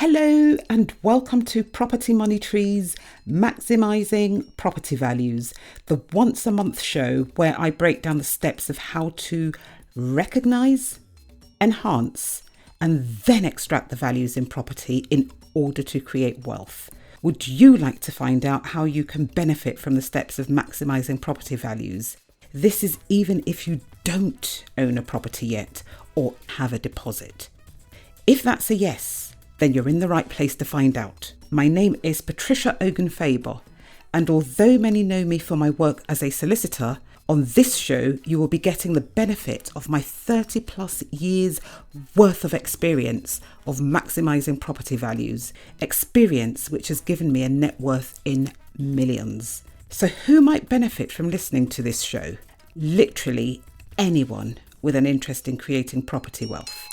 Hello and welcome to Property Money Trees Maximising Property Values, the once a month show where I break down the steps of how to recognise, enhance, and then extract the values in property in order to create wealth. Would you like to find out how you can benefit from the steps of maximising property values? This is even if you don't own a property yet or have a deposit. If that's a yes, then you're in the right place to find out. My name is Patricia Faber, and although many know me for my work as a solicitor, on this show you will be getting the benefit of my 30 plus years worth of experience of maximising property values, experience which has given me a net worth in millions. So who might benefit from listening to this show? Literally anyone with an interest in creating property wealth.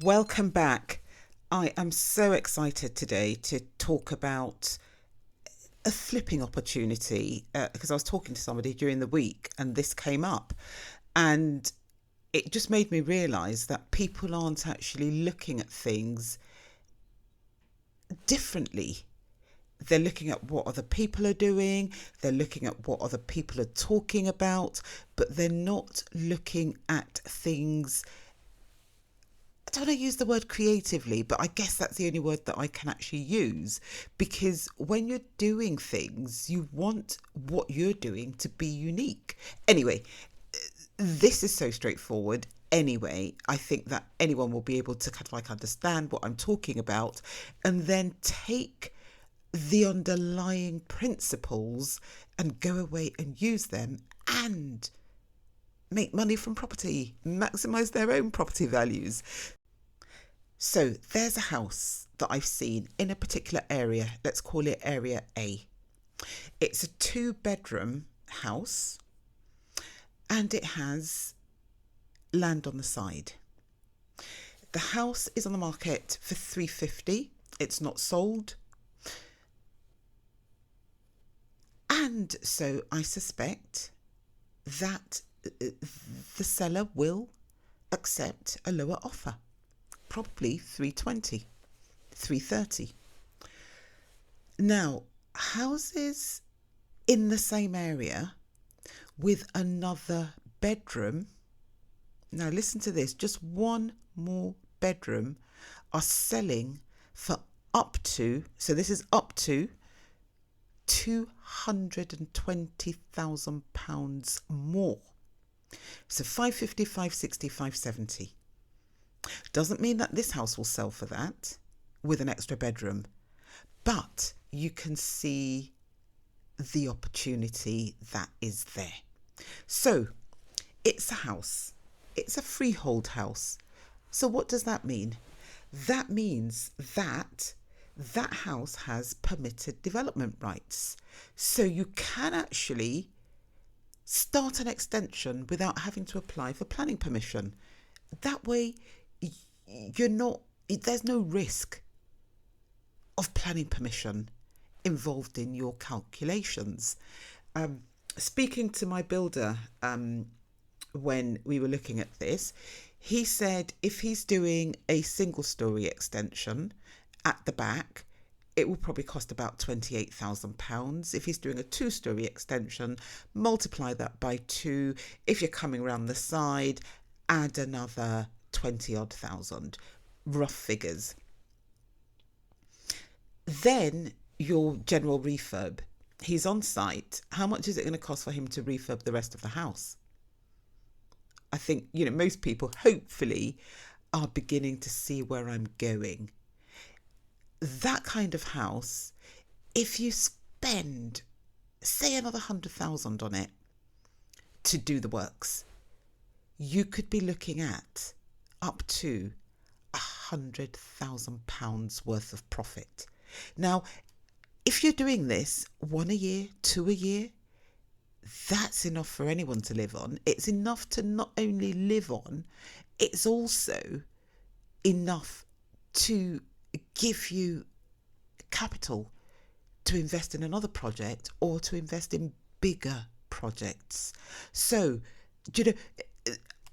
Welcome back. I am so excited today to talk about a flipping opportunity because I was talking to somebody during the week and this came up, and it just made me realise that people aren't actually looking at things differently. They're looking at what other people are doing, they're looking at what other people are talking about, but they're not looking at things. I don't want to use the word creatively, but I guess that's the only word that I can actually use, because when you're doing things, you want what you're doing to be unique. Anyway, this is so straightforward. Anyway, I think that anyone will be able to kind of like understand what I'm talking about and then take the underlying principles and go away and use them and make money from property, maximise their own property values. So there's a house that I've seen in a particular area. Let's call it area A. It's a 2-bedroom house and it has land on the side. The house is on the market for $350. It's not sold. And so I suspect that the seller will accept a lower offer. Probably 320, 330. Now, houses in the same area with another bedroom, now listen to this, just one more bedroom, are selling for up to, so this is up to £220,000 more. So 550, 560, 570. Doesn't mean that this house will sell for that with an extra bedroom, but you can see the opportunity that is there. So it's a house, it's a freehold house. So what does that mean? That means that that house has permitted development rights. So you can actually start an extension without having to apply for planning permission. That way, there's no risk of planning permission involved in your calculations. Speaking to my builder when we were looking at this, he said if he's doing a single story extension at the back, it will probably cost about £28,000. If he's doing a 2-story extension, multiply that by 2. If you're coming around the side, add another 20-odd thousand, rough figures. Then your general refurb. He's on site. How much is it going to cost for him to refurb the rest of the house? I think, most people hopefully are beginning to see where I'm going. That kind of house, if you spend, say, another 100,000 on it to do the works, you could be looking at up to £100,000 worth of profit. Now, if you're doing this 1 a year, 2 a year, that's enough for anyone to live on. It's enough to not only live on, it's also enough to give you capital to invest in another project or to invest in bigger projects. So,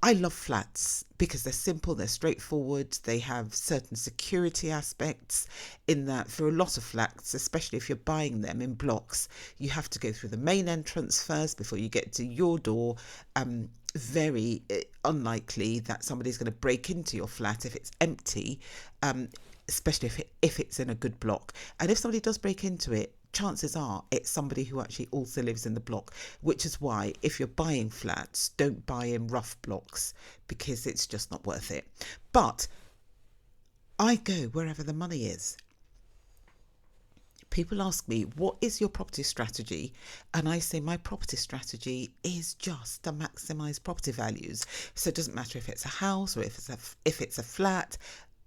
I love flats because they're simple, they're straightforward, they have certain security aspects in that for a lot of flats, especially if you're buying them in blocks, you have to go through the main entrance first before you get to your door. Very unlikely that somebody's going to break into your flat if it's empty, especially if it's in a good block. And if somebody does break into it, chances are it's somebody who actually also lives in the block, which is why if you're buying flats, don't buy in rough blocks because it's just not worth it. But I go wherever the money is. People ask me, what is your property strategy? And I say my property strategy is just to maximise property values. So it doesn't matter if it's a house or if it's a flat.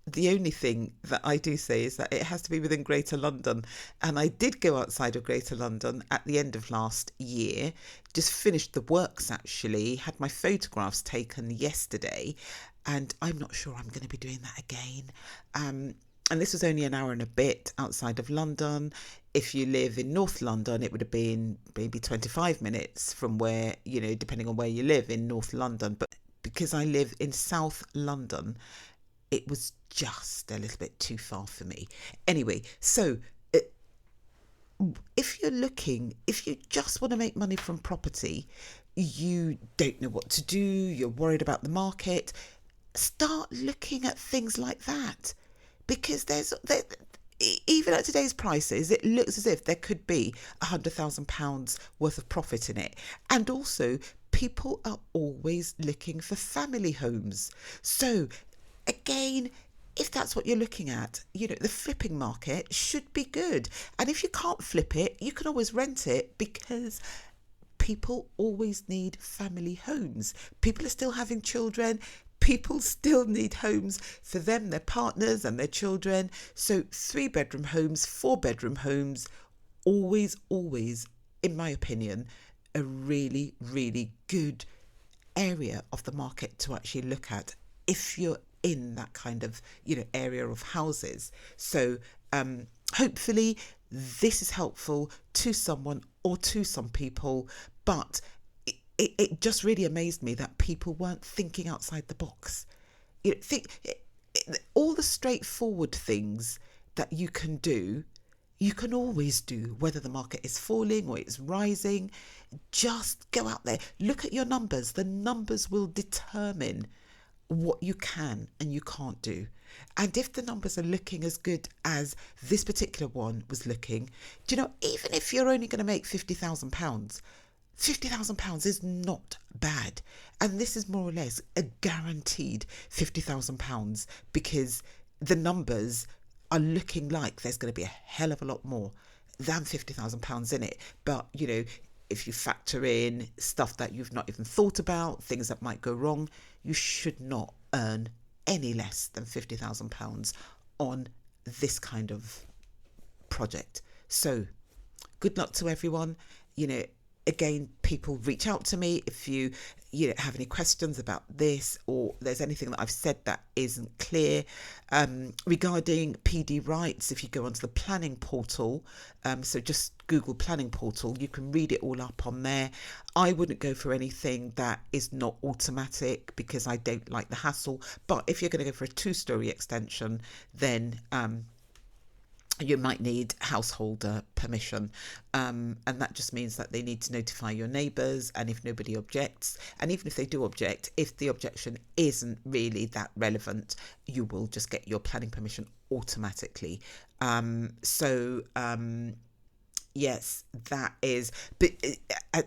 The only thing that I do say is that it has to be within Greater London. And I did go outside of Greater London at the end of last year, just finished the works actually, had my photographs taken yesterday, and I'm not sure I'm going to be doing that again. And this was only an hour and a bit outside of London. If you live in North London, it would have been maybe 25 minutes from where, depending on where you live in North London. But because I live in South London, it was just a little bit too far for me. Anyway, so if you just want to make money from property, you don't know what to do, you're worried about the market, start looking at things like that. Because even at today's prices, it looks as if there could be £100,000 worth of profit in it. And also, people are always looking for family homes. So again, if that's what you're looking at, the flipping market should be good. And if you can't flip it, you can always rent it because people always need family homes. People are still having children. People still need homes for them, their partners and their children. So 3-bedroom homes, 4-bedroom homes, always, in my opinion, a really, really good area of the market to actually look at if you're in that kind of area of houses. So hopefully this is helpful to someone or to some people, but it just really amazed me that people weren't thinking outside the box. All the straightforward things that you can do, you can always do, whether the market is falling or it's rising. Just go out there, look at your numbers. The numbers will determine what you can and you can't do. And if the numbers are looking as good as this particular one was looking, even if you're only going to make £50,000, £50,000 is not bad. And this is more or less a guaranteed £50,000 because the numbers are looking like there's going to be a hell of a lot more than £50,000 in it. But, if you factor in stuff that you've not even thought about, things that might go wrong, you should not earn any less than £50,000 on this kind of project. So good luck to everyone. Again, people reach out to me if you have any questions about this or there's anything that I've said that isn't clear. Regarding PD rights, if you go onto the planning portal, so just Google planning portal, you can read it all up on there. I wouldn't go for anything that is not automatic because I don't like the hassle. But if you're going to go for a 2-story extension, then you might need householder permission, and that just means that they need to notify your neighbours, and if nobody objects, and even if they do object, if the objection isn't really that relevant, you will just get your planning permission automatically. Yes, that is, but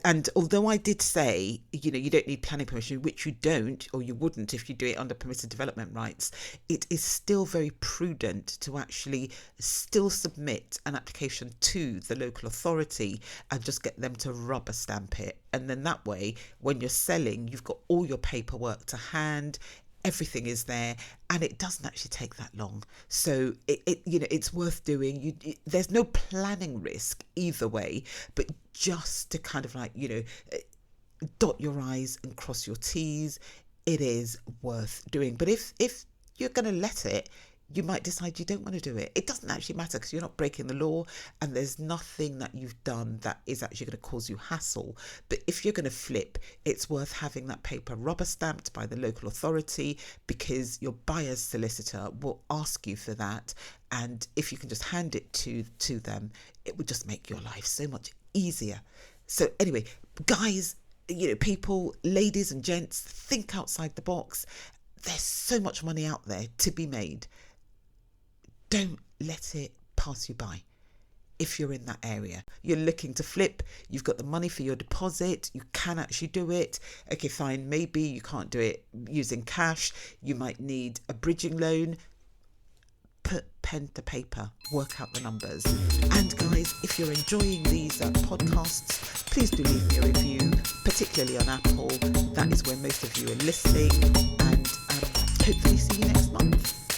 and although I did say, you don't need planning permission, which you don't, or you wouldn't if you do it under permitted development rights, it is still very prudent to actually still submit an application to the local authority and just get them to rubber stamp it. And then that way, when you're selling, you've got all your paperwork to hand. Everything is there, and it doesn't actually take that long. So it's worth doing. There's no planning risk either way, but just to kind of dot your I's and cross your T's, it is worth doing. But if you're going to let it, you might decide you don't want to do it. It doesn't actually matter because you're not breaking the law and there's nothing that you've done that is actually going to cause you hassle. But if you're going to flip, it's worth having that paper rubber stamped by the local authority, because your buyer's solicitor will ask you for that. And if you can just hand it to them, it would just make your life so much easier. So anyway, guys, people, ladies and gents, think outside the box. There's so much money out there to be made. Don't let it pass you by. If you're in that area, you're looking to flip, you've got the money for your deposit, you can actually do it. Okay, fine, maybe you can't do it using cash, you might need a bridging loan. Put pen to paper, work out the numbers. And guys, if you're enjoying these podcasts, please do leave me a review, particularly on Apple. That is where most of you are listening, and hopefully see you next month.